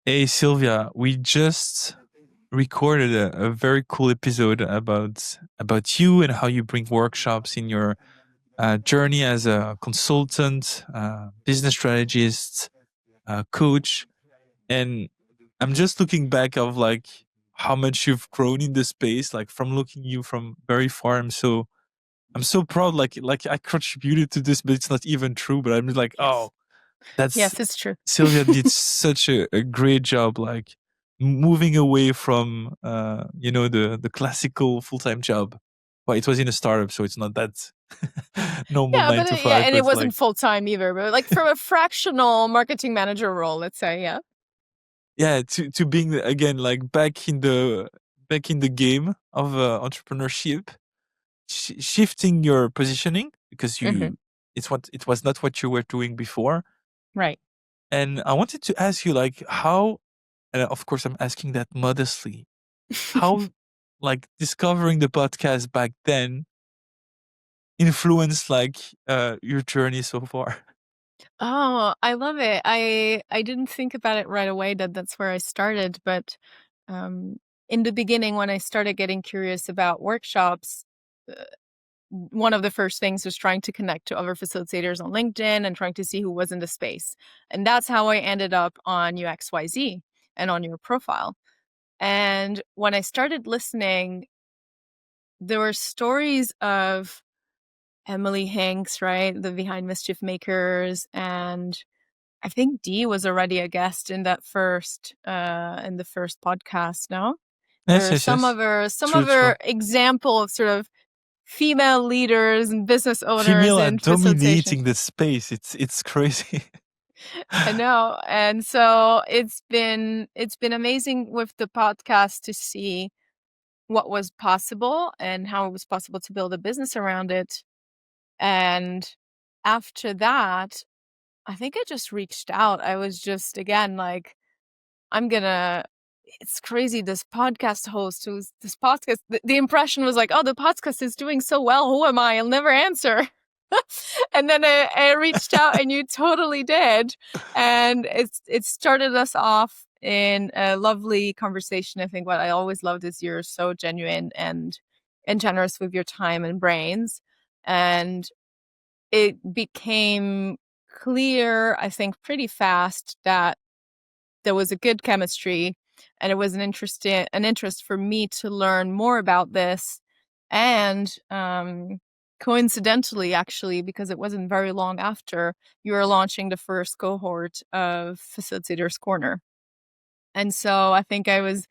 Hey Sylvia, we just recorded a very cool episode about you and how you bring workshops in your journey as a consultant, business strategist, coach, and I'm just looking back of like how much you've grown in the space, like from looking you from very far. I'm so proud, like I contributed to this, but it's not even true. But I'm just like, Yes. oh, that's Yes, it's true. Sylvia did such a great job, like moving away from the classical full time job. Well, it was in a startup, so it's not that normal Yeah, nine but to yeah, five. and it But like, wasn't full time either, but like from a fractional marketing manager role, let's say, yeah. yeah, to being again like back in the game of entrepreneurship, shifting your positioning because Hmm. it was not what you were doing before. Right. And I wanted to ask you like how, and of course I'm asking that modestly, how like discovering the podcast back then influenced like your journey so far. Oh, I love it. I didn't think about it right away that that's where I started, but um, in the beginning, when I started getting curious about workshops, uh, one of the first things was trying to connect to other facilitators on LinkedIn and trying to see who was in the space. And that's how I ended up on UXYZ and on your profile. And when I started listening, there were stories of Emily Hanks, right? The Behind Mischief Makers. And I think Dee was already a guest in that in the first podcast, no? Yes, There are yes, yes. some True, true. other example of sort of female leaders and business owners Female are in facilitation. dominating the space. It's crazy. I know. And so it's been amazing with the podcast to see what was possible and how it was possible to build a business around it. And after that, I think I just reached out. I was just, again, like, I'm gonna, it's crazy. This podcast host who's this podcast, the impression was like, oh, the podcast is doing so well. Who am I? I'll never answer. And then I reached out and you totally did. And it started us off in a lovely conversation. I think what I always loved is you're so genuine and generous with your time and brains. And it became clear, I think, pretty fast that there was a good chemistry and it was an interest for me to learn more about this. And coincidentally, actually, because it wasn't very long after, you were launching the first cohort of Facilitators Corner. And so I think I was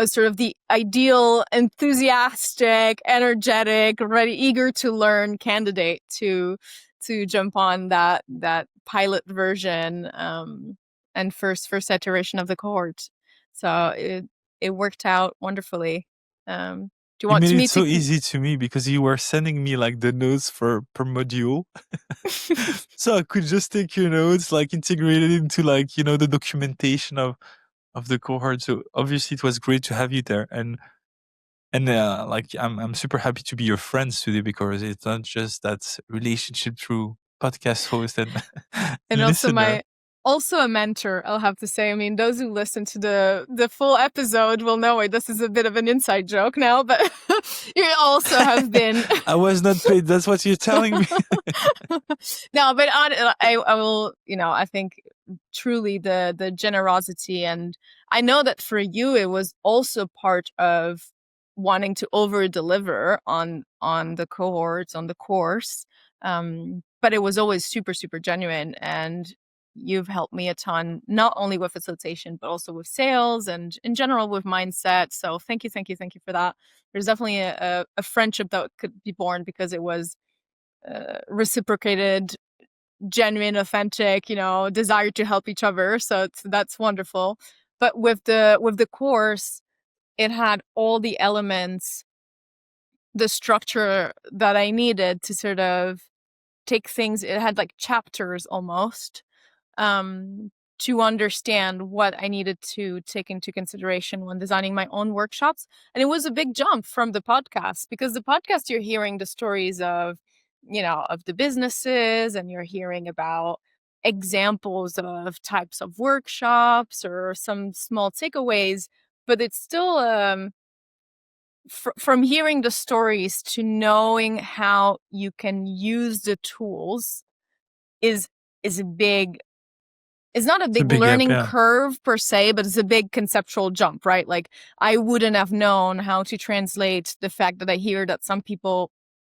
sort of the ideal, enthusiastic, energetic, ready, eager to learn candidate to jump on that pilot version and first iteration of the cohort. So it worked out wonderfully. Do you You want made to it me so to? easy to me because you were sending me like the notes for per module. So I could just take your notes, like integrate it into like, the documentation of the cohort. So obviously it was great to have you there. And like I'm super happy to be your friends today because it's not just that relationship through podcast host and And listener. also a mentor, I'll have to say. I mean, those who listen to the full episode will know it. This is a bit of an inside joke now, but you also have been. I was not paid. That's what you're telling me. No, but I will, I think truly the generosity, and I know that for you it was also part of wanting to over deliver on the cohorts, on the course. But it was always super, super genuine, and you've helped me a ton, not only with facilitation, but also with sales and in general with mindset. So thank you, thank you, thank you for that. There's definitely a friendship that could be born because it was reciprocated, genuine, authentic, desire to help each other. So that's wonderful. But with the course, it had all the elements, the structure that I needed to sort of take things. It had like chapters almost, to understand what I needed to take into consideration when designing my own workshops. And it was a big jump from the podcast, because the podcast, you're hearing the stories of, of the businesses, and you're hearing about examples of types of workshops or some small takeaways, but it's still from hearing the stories to knowing how you can use the tools is a big, it's not a It's a big big gap, learning yeah. curve per se, but it's a big conceptual jump, right? Like I wouldn't have known how to translate the fact that I hear that some people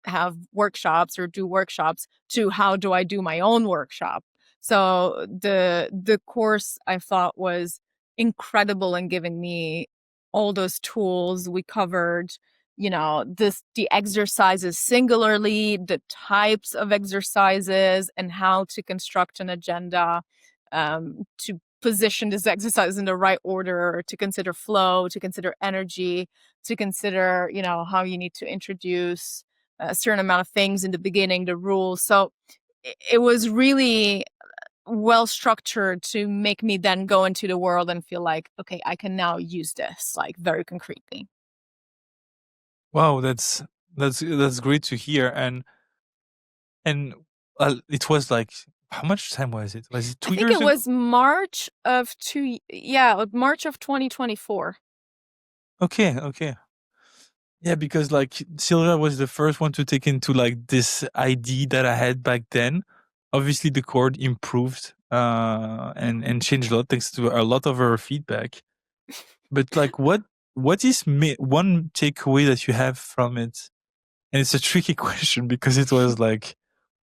have workshops or do workshops to how do I do my own workshop. So the course I thought was incredible in giving me all those tools. We covered, the exercises singularly, the types of exercises, and how to construct an agenda, to position this exercise in the right order, to consider flow, to consider energy, to consider, how you need to introduce a certain amount of things in the beginning, the rules. So it was really well structured to make me then go into the world and feel like, okay, I can now use this like very concretely. Wow, that's great to hear. And it was like, how much time was it? Was it I 2 think years it ago? was March of March of 2024. Okay, okay. Yeah, because like Sylvia was the first one to take into like this idea that I had back then. Obviously, the chord improved and changed a lot thanks to a lot of her feedback. But like, what is one takeaway that you have from it? And it's a tricky question because it was like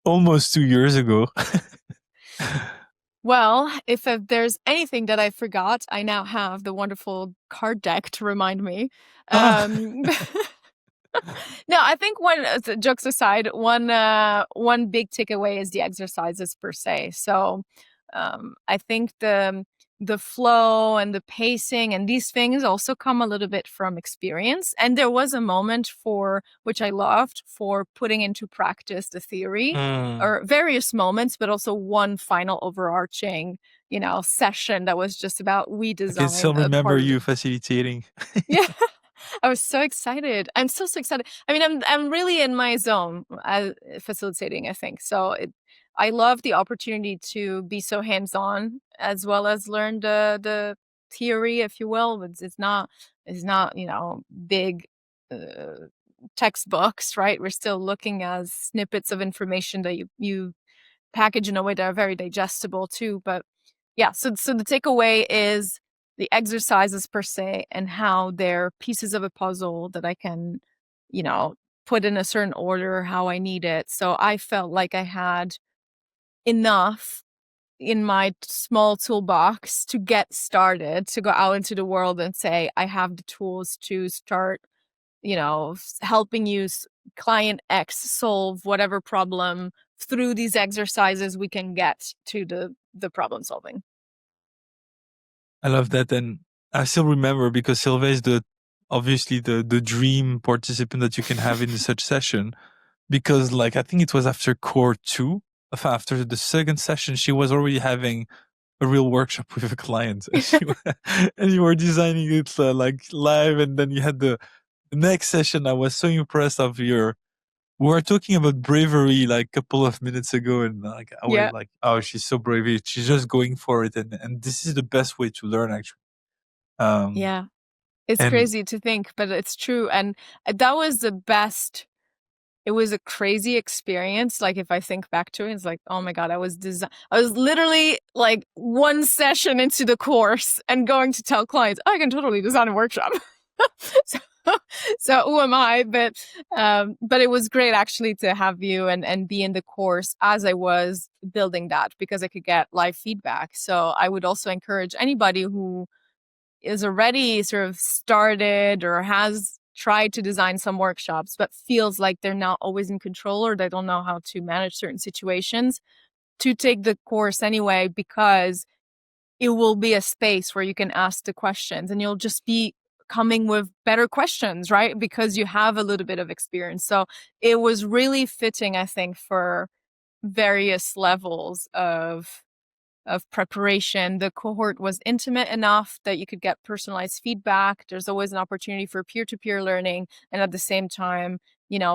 almost 2 years ago. Well, if there's anything that I forgot, I now have the wonderful card deck to remind me. Ah, Um, no, I think jokes aside, one big takeaway is the exercises per se. So, I think the flow and the pacing and these things also come a little bit from experience. And there was a moment for which I loved for putting into practice the theory, mm. or various moments, but also one final overarching, session that was just about we I can still design a remember part of you the facilitating. yeah. I was so excited. I'm still so excited. I mean, I'm really in my zone facilitating, I think. So I love the opportunity to be so hands-on as well as learn the theory, if you will. It's not big uh, textbooks, right? We're still looking as snippets of information that you package in a way that are very digestible too. But yeah, so the takeaway is the exercises per se and how they're pieces of a puzzle that I can, you know, put in a certain order how I need it. So I felt like I had enough in my small toolbox to get started, to go out into the world and say, I have the tools to start, helping client X solve whatever problem through these exercises we can get to the problem solving. I love that, and I still remember because Sylvia is obviously the dream participant that you can have in such session. Because like I think it was after core 2, after the second session, she was already having a real workshop with a client, and and you were designing it like live, and then you had the next session. I was so impressed of your. We were talking about bravery like a couple of minutes ago, and like I was Yeah. like, oh, she's so brave. She's just going for it, and this is the best way to learn actually. Um, Yeah. It's and crazy to think, but it's true. And that was the best. It was a crazy experience. Like if I think back to it, it's like, oh my God, I was literally like one session into the course and going to tell clients, I can totally design a workshop. so, so who am I? But it was great actually to have you and be in the course as I was building that, because I could get live feedback. So I would also encourage anybody who is already sort of started or has tried to design some workshops but feels like they're not always in control or they don't know how to manage certain situations, to take the course anyway, because it will be a space where you can ask the questions and you'll just be coming with better questions, right? Because you have a little bit of experience. So it was really fitting, I think, for various levels of preparation. The cohort was intimate enough that you could get personalized feedback. There's always an opportunity for peer-to-peer learning. And at the same time,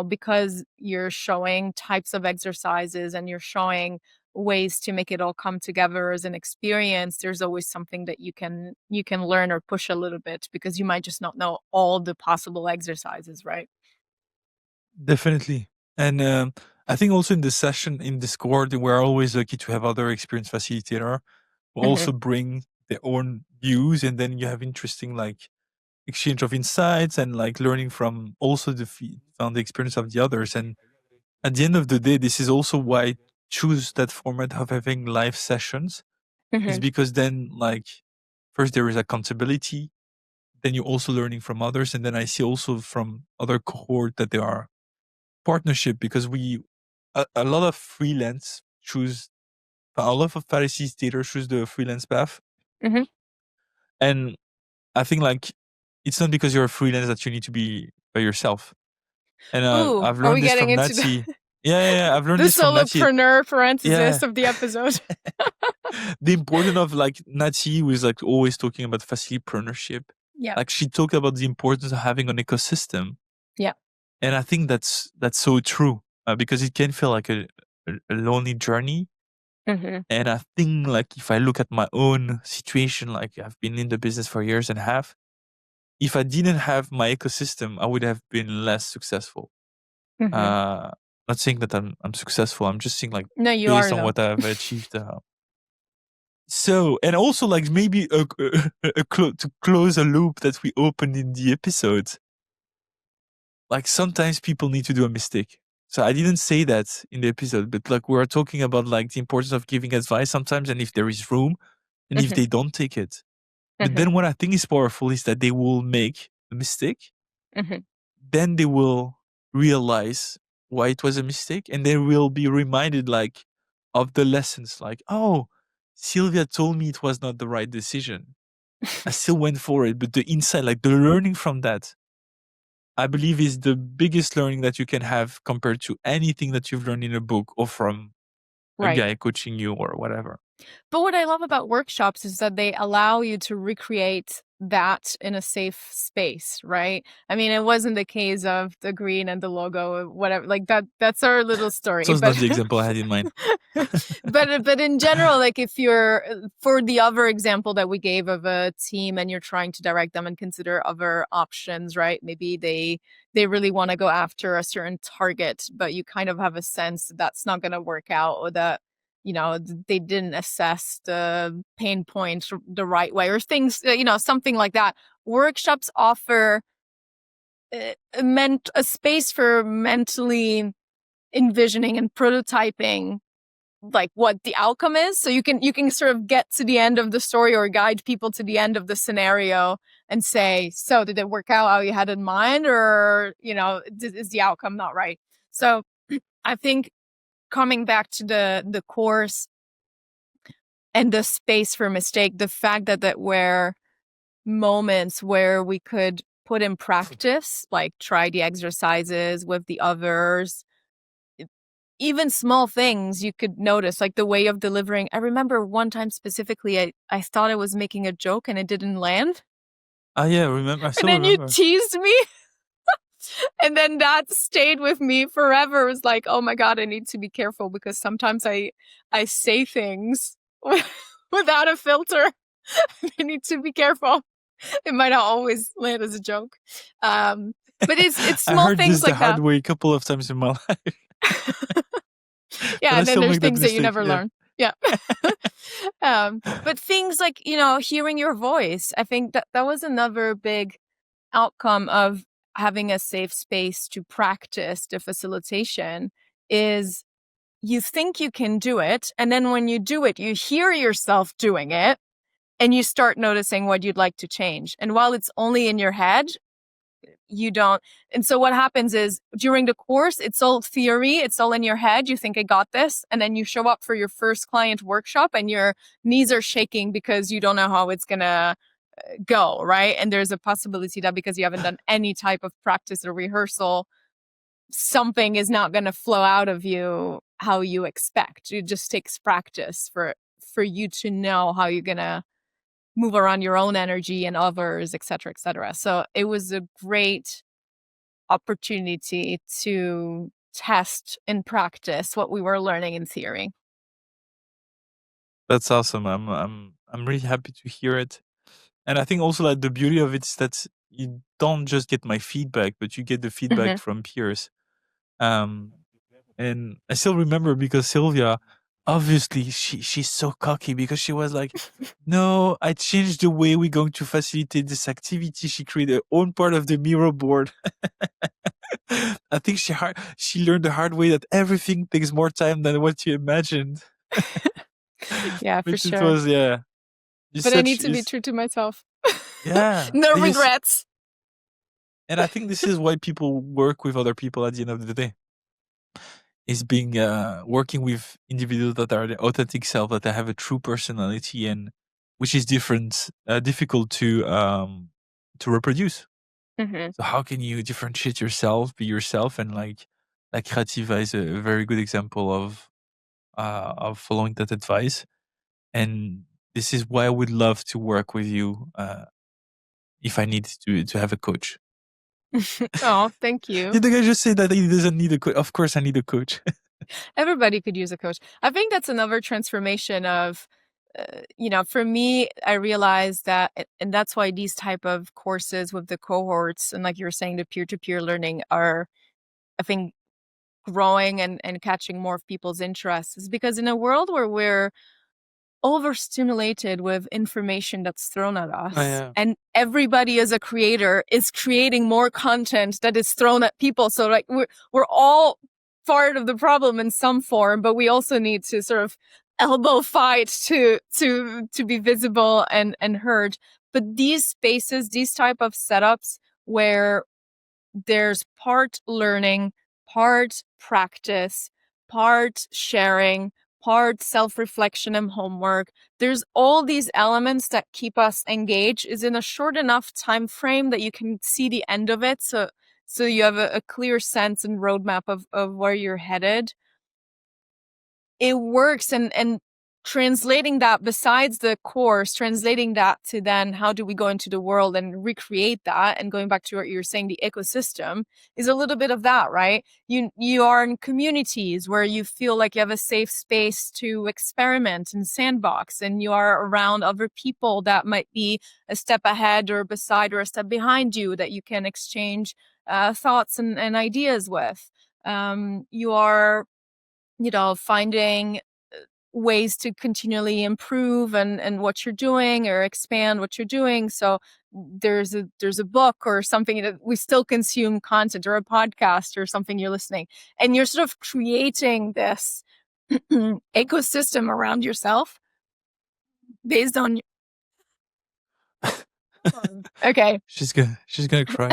because you're showing types of exercises and you're showing ways to make it all come together as an experience, there's always something that you can learn or push a little bit, because you might just not know all the possible exercises, right? Definitely. And I think also in the session in Discord, we're always lucky to have other experienced facilitator who Mm-hmm. also bring their own views, and then you have interesting like exchange of insights and like learning from also from the experience of the others. And at the end of the day, this is also why I choose that format of having live sessions, is Mm-hmm. because then like first there is accountability, then you're also learning from others, and then I see also from other cohort that there are partnership, because a lot of freelance choose a lot of facilitators choose the freelance path. Mm-hmm. And I think like it's not because you're a freelance that you need to be by yourself. And Ooh, I've are we learned this getting from into the Nazi. Yeah. I've learned the this from Nazi. solopreneur Yeah. parenthesis of the episode? The importance of like Nazi, who is like always talking about facilitypreneurship. Yeah. Like she talked about the importance of having an ecosystem. Yeah. And I think that's so true, because it can feel like a lonely journey. Mm-hmm. And I think like if I look at my own situation, like I've been in the business for years and a half, if I didn't have my ecosystem, I would have been less successful. Mm-hmm. Not saying that I'm successful. I'm just saying like No, you based are, on though. what I've achieved. So, and also like maybe to close a loop that we opened in the episode, like sometimes people need to do a mistake. So I didn't say that in the episode, but like we are talking about like the importance of giving advice sometimes, and if there is room, and if Mm-hmm. they don't take it. But Mm-hmm. then what I think is powerful is that they will make a mistake, Mm-hmm. then they will realize why it was a mistake, and they will be reminded like of the lessons, like, oh, Sylvia told me it was not the right decision. I still went for it, but the insight, like the learning from that, I believe is the biggest learning that you can have compared to anything that you've learned in a book or from a Right. guy coaching you or whatever. But what I love about workshops is that they allow you to recreate that in a safe space, right? I mean, it wasn't the case of the green and the logo or whatever, like that's our little So story. it's But not the example I had in mind. but in general, like if you're for the other example that we gave of a team and you're trying to direct them and consider other options, right? Maybe they really want to go after a certain target, but you kind of have a sense that that's not going to work out, or that they didn't assess the pain points the right way, or things, something like that. Workshops offer a space for mentally envisioning and prototyping like what the outcome is, so you can sort of get to the end of the story or guide people to the end of the scenario and say, so did it work out how you had in mind, or is the outcome not right? So I think coming back to the course and the space for mistake, the fact that were moments where we could put in practice, like try the exercises with the others, even small things you could notice, like the way of delivering. I remember one time specifically, I thought I was making a joke and it didn't land. Ah, yeah, remember. I And still then you remember. teased me. And then that stayed with me forever. It was like, oh my God, I need to be careful, because sometimes I say things without a filter. I need to be careful. It might not always land as a joke. But it's I small heard things this the like hard that. way a couple of times in my life, Yeah, but I and then still there's make that things that you mistake. never Yeah. learn. Yeah. But things like, hearing your voice, I think that was another big outcome of having a safe space to practice the facilitation. Is you think you can do it, and then when you do it, you hear yourself doing it, and you start noticing what you'd like to change. And while it's only in your head, you don't. And so what happens is during the course, it's all theory. It's all in your head. You think I got this. And then you show up for your first client workshop and your knees are shaking because you don't know how it's going to go. Right. And there's a possibility that because you haven't done any type of practice or rehearsal, something is not going to flow out of you how you expect. It just takes practice for you to know how you're going to move around your own energy and others, et cetera, et cetera. So it was a great opportunity to test and practice what we were learning in theory. That's awesome. I'm really happy to hear it. And I think also like the beauty of it is that you don't just get my feedback, but you get the feedback from peers. Um, and I still remember because Sylvia, obviously she's so cocky because she was like, no, I changed the way we're going to facilitate this activity. She created her own part of the Miro board. I think she learned the hard way that everything takes more time than what you imagined. Yeah, for Which it sure. was, yeah. But I need to be true to myself. Yeah. No regrets. And I think this is why people work with other people at the end of the day. Is being working with individuals that are the authentic self, that they have a true personality, and which is difficult to reproduce. So how can you differentiate yourself, be yourself, and like Creativa is a very good example of following that advice. And this is why I would love to work with you if I need to have a coach. Oh, thank you. Did the guy just say that he doesn't need a coach? Of course I need a coach. Everybody could use a coach. I think that's another transformation of, for me, I realized that, and that's why these type of courses with the cohorts and like you were saying, the peer-to-peer learning are, I think, growing and catching more of people's interests, is because in a world where we're overstimulated with information that's thrown at us, yeah. and everybody as a creator is creating more content that is thrown at people. So like we're all part of the problem in some form, but we also need to sort of elbow fight to be visible and heard. But these spaces, these type of setups where there's part learning, part practice, part sharing, part self-reflection and homework. There's all these elements that keep us engaged, is in a short enough time frame that you can see the end of it. So you have a clear sense and roadmap of where you're headed. It works, and translating that, besides the course, translating that to then how do we go into the world and recreate that, and going back to what you were saying, the ecosystem is a little bit of that, right? You are in communities where you feel like you have a safe space to experiment and sandbox, and you are around other people that might be a step ahead or beside or a step behind you that you can exchange thoughts and ideas with. You are finding ways to continually improve and what you're doing or expand what you're doing. So there's a book or something that we still consume content, or a podcast or something you're listening, and you're sort of creating this ecosystem around yourself based on okay. She's gonna cry.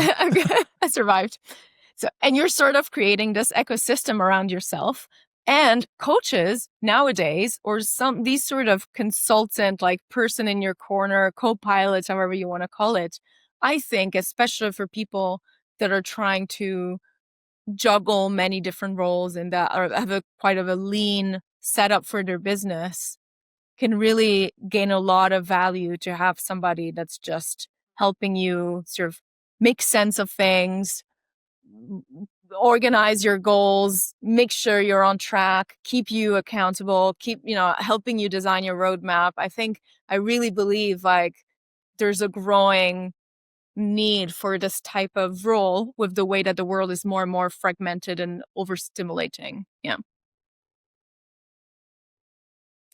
I survived. So, and you're sort of creating this ecosystem around yourself. And coaches nowadays, or these sort of consultant, like person in your corner, co-pilots, however you want to call it, I think, especially for people that are trying to juggle many different roles and that are have quite of a lean setup for their business, can really gain a lot of value to have somebody that's just helping you sort of make sense of things, organize your goals, make sure you're on track, keep you accountable, keep, helping you design your roadmap. I really believe like there's a growing need for this type of role with the way that the world is more and more fragmented and overstimulating. Yeah.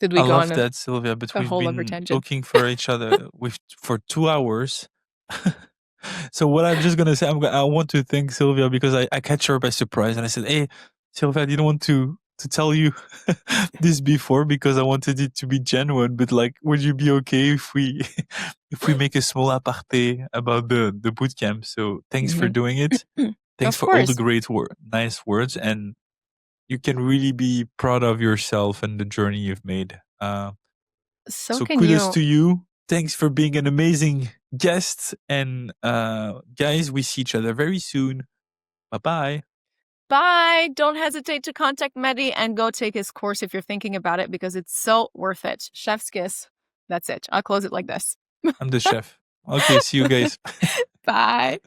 Did we I go love on that, Sylvia, but a we've whole other been tangent? talking for each other for 2 hours. So what I'm just gonna say, I want to thank Sylvia because I catch her by surprise, and I said, "Hey, Sylvia, I didn't want to tell you this before because I wanted it to be genuine. But like, would you be okay if we if we make a small aparté about the bootcamp?" So thanks for doing it. Thanks Of for all the course. great nice words, and you can really be proud of yourself and the journey you've made. So So can kudos you. to you. Thanks for being an amazing guest. And guys, we see each other very soon. Bye-bye. Bye. Don't hesitate to contact Mehdi and go take his course if you're thinking about it, because it's so worth it. Chef's kiss. That's it. I'll close it like this. I'm the chef. Okay, see you guys. Bye.